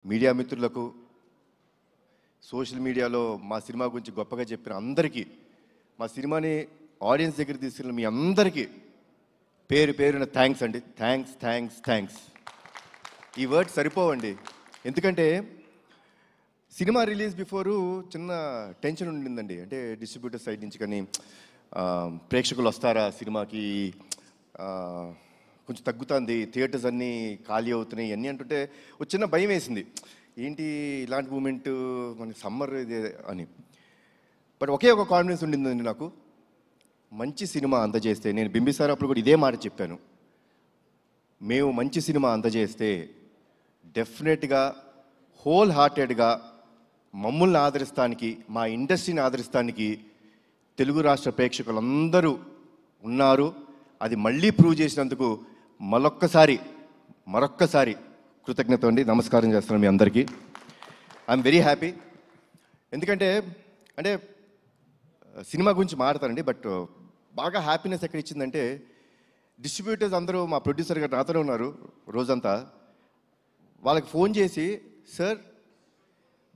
Media మిత్రులకు social మీడియాలో మా సినిమా గురించి గొప్పగా చెప్పిన అందరికీ మా సినిమాని ఆడియన్స్ దగ్గర తీసుకెళ్ళిన మీ అందరికీ పేరు పేరున థ్యాంక్స్ అండి. Thanks thanks thanks. ఈ వర్డ్స్ సరిపోవండి. ఎందుకంటే సినిమా రిలీజ్ బిఫోరు చిన్న టెన్షన్ ఉండిందండి. అంటే డిస్ట్రిబ్యూటర్ సైడ్ నుంచి కానీ ప్రేక్షకులు వస్తారా సినిమాకి, కొంచెం తగ్గుతుంది, థియేటర్స్ అన్నీ ఖాళీ అవుతున్నాయి అన్నీ అంటుంటే ఒక చిన్న భయం వేసింది. ఏంటి ఇలాంటి మూమెంట్ మనకి సమ్మర్ ఇది అని. బట్ ఒకే ఒక కాన్ఫిడెన్స్ ఉండిందండి నాకు. మంచి సినిమా అందజేస్తే, నేను బింబిసారా అప్పుడు కూడా ఇదే మాట చెప్పాను, మేము మంచి సినిమా అందజేస్తే డెఫినెట్గా హోల్ హార్టెడ్గా మమ్మల్ని ఆదరిస్తానికి, మా ఇండస్ట్రీని ఆదరిస్తానికి తెలుగు రాష్ట్ర ప్రేక్షకులందరూ ఉన్నారు. అది మళ్ళీ ప్రూవ్ చేసినందుకు మరొక్కసారి కృతజ్ఞత అండి. నమస్కారం చేస్తున్నాను మీ అందరికీ. I'm very happy. ఎందుకంటే సినిమా గురించి మాట్లాడతానండి, బట్ బాగా హ్యాపీనెస్ ఎక్కడ ఇచ్చిందంటే డిస్ట్రిబ్యూటర్స్ అందరూ, మా ప్రొడ్యూసర్ గారు నాతోనే ఉన్నారు రోజంతా. వాళ్ళకి ఫోన్ చేసి, sir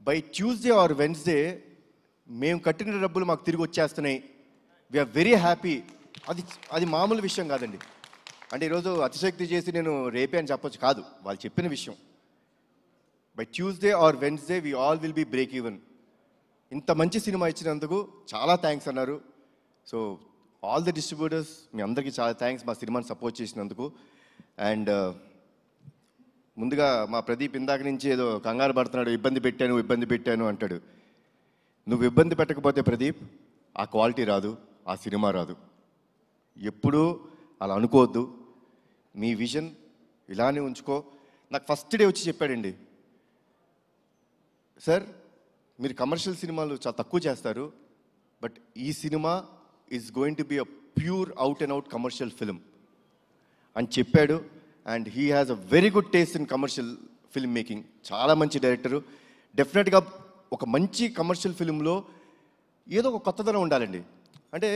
by Tuesday or Wednesday మేము కట్టిన డబ్బులు మాకు తిరిగి వచ్చేస్తున్నాయి, వీఆర్ వెరీ హ్యాపీ. అది మామూలు విషయం కాదండి. అంటే ఈరోజు అతిశక్తి చేసి నేను రేపే అని చెప్పొచ్చు కాదు, వాళ్ళు చెప్పిన విషయం. By Tuesday or Wednesday we all will be break even. ఇంత మంచి సినిమా ఇచ్చినందుకు చాలా థ్యాంక్స్ అన్నారు. సో ఆల్ ది డిస్ట్రిబ్యూటర్స్, మీ అందరికీ చాలా థ్యాంక్స్ మా సినిమాని సపోర్ట్ చేసినందుకు. అండ్ ముందుగా మా ప్రదీప్ ఇందాక నుంచి ఏదో కంగారు పడుతున్నాడు, ఇబ్బంది పెట్టాను అంటాడు. నువ్వు ఇబ్బంది పెట్టకపోతే ప్రదీప్ ఆ క్వాలిటీ రాదు, ఆ సినిమా రాదు. ఎప్పుడూ అలా అనుకోవద్దు. మీ విజన్ ఇలానే ఉంచుకో. నాకు ఫస్ట్ డే వచ్చి చెప్పాడండి, సార్ మీరు కమర్షియల్ సినిమాలు చాలా తక్కువ చేస్తారు, బట్ ఈ cinema is going to be a pure out and out commercial film అని చెప్పాడు. And he has a very good taste in commercial film making. చాలా మంచి డైరెక్టరు. డెఫినెట్గా ఒక మంచి కమర్షియల్ ఫిల్మ్లో ఏదో ఒక కొత్తదనం ఉండాలండి. అంటే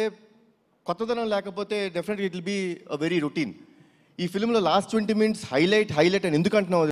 కొత్తదనం లేకపోతే డెఫినెట్గా it will be a very routine. ఈ ఫిల్మ్లో లాస్ట్ 20 minutes హైలైట్ అని ఎందుకు అంటున్నావు